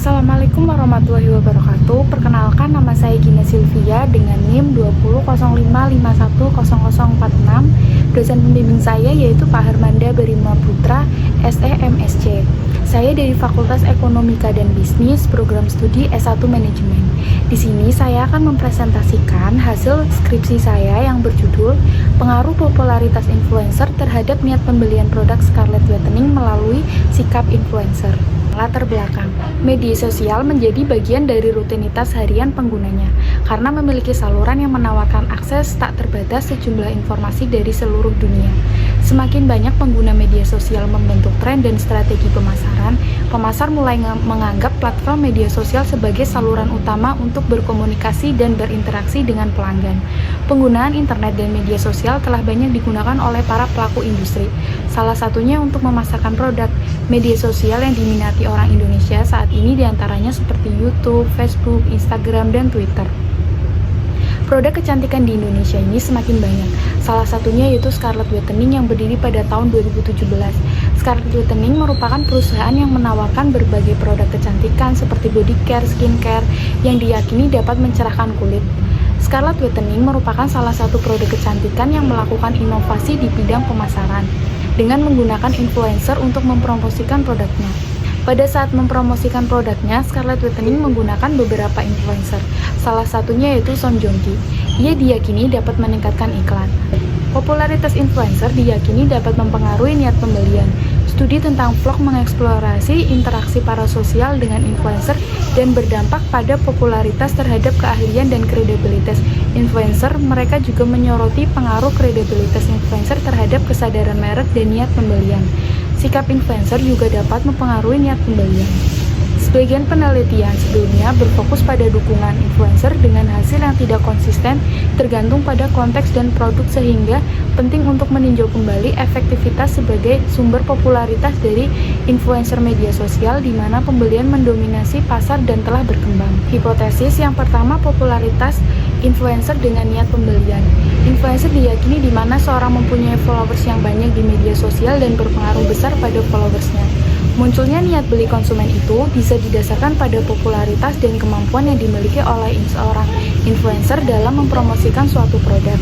Assalamualaikum warahmatullahi wabarakatuh. Perkenalkan, nama saya Gina Silvia dengan NIM 2005510046. Dosen pembimbing saya yaitu Pak Hermanda Berima Putra, SE MSc. Saya dari Fakultas Ekonomika dan Bisnis, program studi S1 Manajemen. Di sini saya akan mempresentasikan hasil skripsi saya yang berjudul Pengaruh Popularitas Influencer Terhadap Niat Pembelian Produk Scarlett Whitening Melalui Sikap Influencer. Latar belakang, media sosial menjadi bagian dari rutinitas harian penggunanya karena memiliki saluran yang menawarkan akses tak terbatas sejumlah informasi dari seluruh dunia. Semakin banyak pengguna media sosial membentuk tren dan strategi pemasaran, pemasar mulai menganggap platform media sosial sebagai saluran utama untuk berkomunikasi dan berinteraksi dengan pelanggan. Penggunaan internet dan media sosial telah banyak digunakan oleh para pelaku industri, salah satunya untuk memasarkan produk. Media sosial yang diminati orang Indonesia saat ini diantaranya seperti YouTube, Facebook, Instagram, dan Twitter. Produk kecantikan di Indonesia ini semakin banyak. Salah satunya yaitu Scarlett Whitening yang berdiri pada tahun 2017. Scarlett Whitening merupakan perusahaan yang menawarkan berbagai produk kecantikan seperti body care, skincare yang diyakini dapat mencerahkan kulit. Scarlett Whitening merupakan salah satu produk kecantikan yang melakukan inovasi di bidang pemasaran dengan menggunakan influencer untuk mempromosikan produknya. Pada saat mempromosikan produknya, Scarlett Whitening menggunakan beberapa influencer. Salah satunya yaitu Son Joong Ki. Ia diyakini dapat meningkatkan iklan. Popularitas influencer diyakini dapat mempengaruhi niat pembelian. Studi tentang vlog mengeksplorasi interaksi parasosial dengan influencer dan berdampak pada popularitas terhadap keahlian dan kredibilitas influencer. Mereka juga menyoroti pengaruh kredibilitas influencer terhadap kesadaran merek dan niat pembelian. Sikap influencer juga dapat mempengaruhi niat pembelian. Sebagian penelitian sebelumnya berfokus pada dukungan influencer dengan hasil yang tidak konsisten tergantung pada konteks dan produk, sehingga penting untuk meninjau kembali efektivitas sebagai sumber popularitas dari influencer media sosial di mana pembelian mendominasi pasar dan telah berkembang. Hipotesis yang pertama, popularitas influencer dengan niat pembelian. Influencer diyakini di mana seorang mempunyai followers yang banyak di media sosial dan berpengaruh besar pada followersnya. Munculnya niat beli konsumen itu bisa didasarkan pada popularitas dan kemampuan yang dimiliki oleh seorang influencer dalam mempromosikan suatu produk.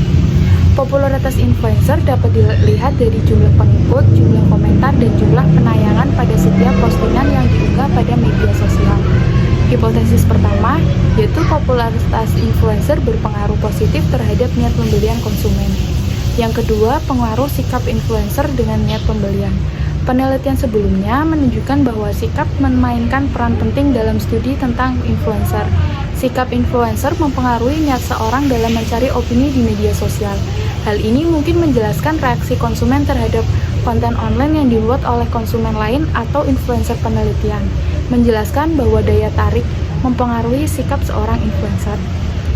Popularitas influencer dapat dilihat dari jumlah pengikut, jumlah komentar, dan jumlah penayangan pada setiap postingan yang diunggah pada media sosial. Hipotesis pertama, yaitu popularitas influencer berpengaruh positif terhadap niat pembelian konsumen. Yang kedua, pengaruh sikap influencer dengan niat pembelian. Penelitian sebelumnya menunjukkan bahwa sikap memainkan peran penting dalam studi tentang influencer. Sikap influencer mempengaruhi niat seorang dalam mencari opini di media sosial. Hal ini mungkin menjelaskan reaksi konsumen terhadap konten online yang dibuat oleh konsumen lain atau influencer. Penelitian menjelaskan bahwa daya tarik mempengaruhi sikap seorang influencer.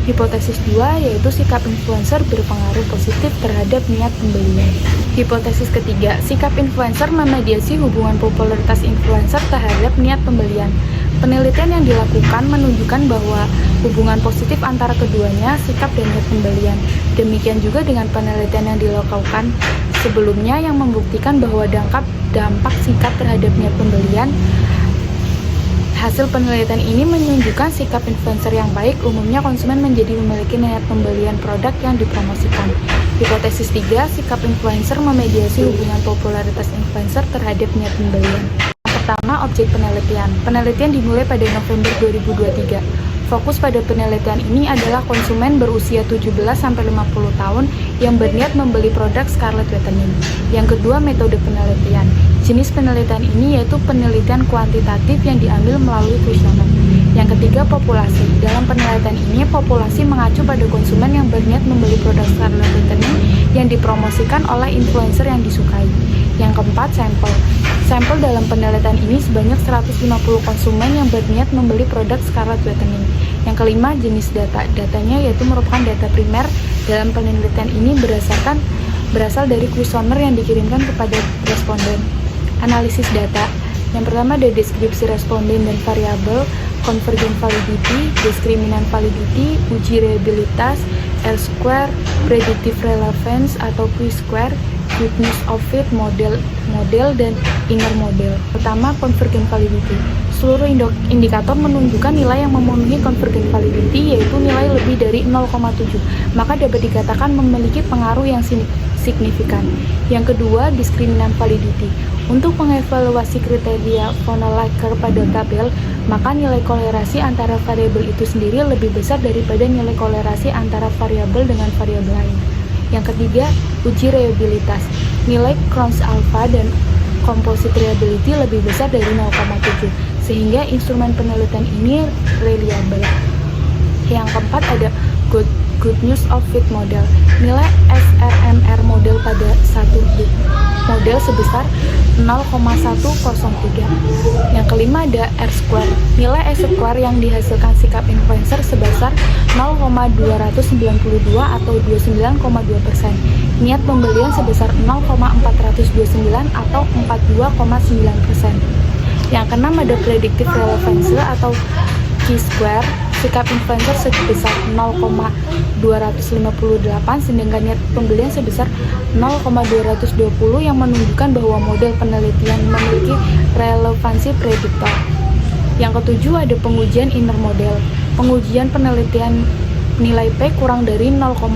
Hipotesis 2, yaitu sikap influencer berpengaruh positif terhadap niat pembelian. Hipotesis ketiga, sikap influencer memediasi hubungan popularitas influencer terhadap niat pembelian. Penelitian yang dilakukan menunjukkan bahwa hubungan positif antara keduanya, sikap dan niat pembelian. Demikian juga dengan penelitian yang dilakukan sebelumnya yang membuktikan bahwa dampak sikap terhadap niat pembelian. Hasil penelitian ini menunjukkan sikap influencer yang baik, umumnya konsumen menjadi memiliki niat pembelian produk yang dipromosikan. Hipotesis 3, sikap influencer memediasi hubungan popularitas influencer terhadap niat pembelian. Pertama, objek penelitian. Penelitian dimulai pada November 2023. Fokus pada penelitian ini adalah konsumen berusia 17-50 tahun yang berniat membeli produk Scarlett Whitening. Yang kedua, metode penelitian. Jenis penelitian ini yaitu penelitian kuantitatif yang diambil melalui kuesioner. Yang ketiga, populasi. Dalam penelitian ini, populasi mengacu pada konsumen yang berniat membeli produk Scarlett Whitening yang dipromosikan oleh influencer yang disukai. Yang keempat, sampel. Sampel dalam penelitian ini sebanyak 150 konsumen yang berniat membeli produk Scarlett Whitening. Yang kelima, jenis data. Datanya yaitu merupakan data primer. Dalam penelitian ini berasal dari kuesioner yang dikirimkan kepada responden. Analisis data. Yang pertama ada deskripsi responden dan variabel, convergent validity, discriminant validity, uji reliabilitas, L-square, predictive relevance atau Q-square, goodness of fit, model dan inner model. Pertama, convergent validity. seluruh indikator menunjukkan nilai yang memenuhi convergent validity, yaitu nilai lebih dari 0,7, maka dapat dikatakan memiliki pengaruh yang signifikan. Yang kedua, discriminant validity. Untuk mengevaluasi kriteria von Laker pada tabel, maka nilai kolerasi antara variabel itu sendiri lebih besar daripada nilai kolerasi antara variabel dengan variabel lain. Yang ketiga, uji reliabilitas. Nilai Krones alpha dan composite reliability lebih besar dari 0,7, sehingga instrumen penelitian ini reliable. Yang keempat ada good news of fit model. Nilai SRMR model pada satu model sebesar 0,103. Yang kelima ada R-square. Nilai R-square yang dihasilkan sikap influencer sebesar 0,292 atau 29,2%. Niat pembelian sebesar 0,429 atau 42,9%. Yang keenam ada predictive relevance atau Q-square. Sikap influencer sebesar 0,258, sedangkan niat pembelian sebesar 0,220 yang menunjukkan bahwa model penelitian memiliki relevansi prediktor. Yang ketujuh ada pengujian inner model. Pengujian penelitian nilai P kurang dari 0,05,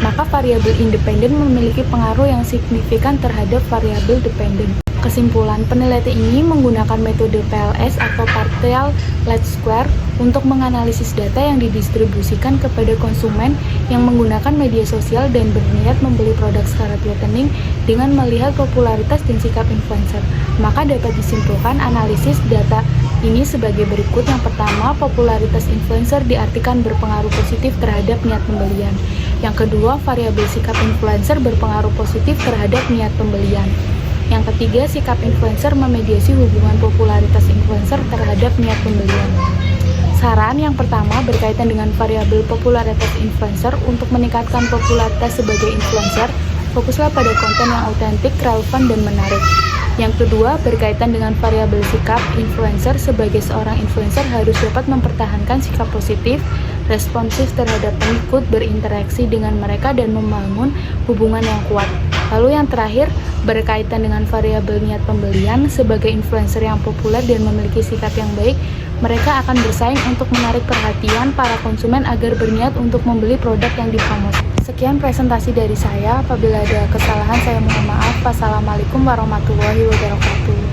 maka variabel independen memiliki pengaruh yang signifikan terhadap variabel dependen. Kesimpulan, penelitian ini menggunakan metode PLS atau Partial Least Square untuk menganalisis data yang didistribusikan kepada konsumen yang menggunakan media sosial dan berniat membeli produk Scarlett Whitening dengan melihat popularitas dan sikap influencer. Maka dapat disimpulkan analisis data ini sebagai berikut. Yang pertama, popularitas influencer diartikan berpengaruh positif terhadap niat pembelian. Yang kedua, variabel sikap influencer berpengaruh positif terhadap niat pembelian. Yang ketiga, sikap influencer memediasi hubungan popularitas influencer terhadap niat pembelian. Saran yang pertama berkaitan dengan variabel popularitas influencer. Untuk meningkatkan popularitas sebagai influencer, fokuslah pada konten yang autentik, relevan, dan menarik. Yang kedua, berkaitan dengan variabel sikap influencer. Sebagai seorang influencer harus dapat mempertahankan sikap positif, responsif terhadap pengikut, berinteraksi dengan mereka, dan membangun hubungan yang kuat. Lalu yang terakhir, berkaitan dengan variabel niat pembelian. Sebagai influencer yang populer dan memiliki sikap yang baik, mereka akan bersaing untuk menarik perhatian para konsumen agar berniat untuk membeli produk yang dipromosikan. Sekian presentasi dari saya. Apabila ada kesalahan, saya mohon maaf. Wassalamualaikum warahmatullahi wabarakatuh.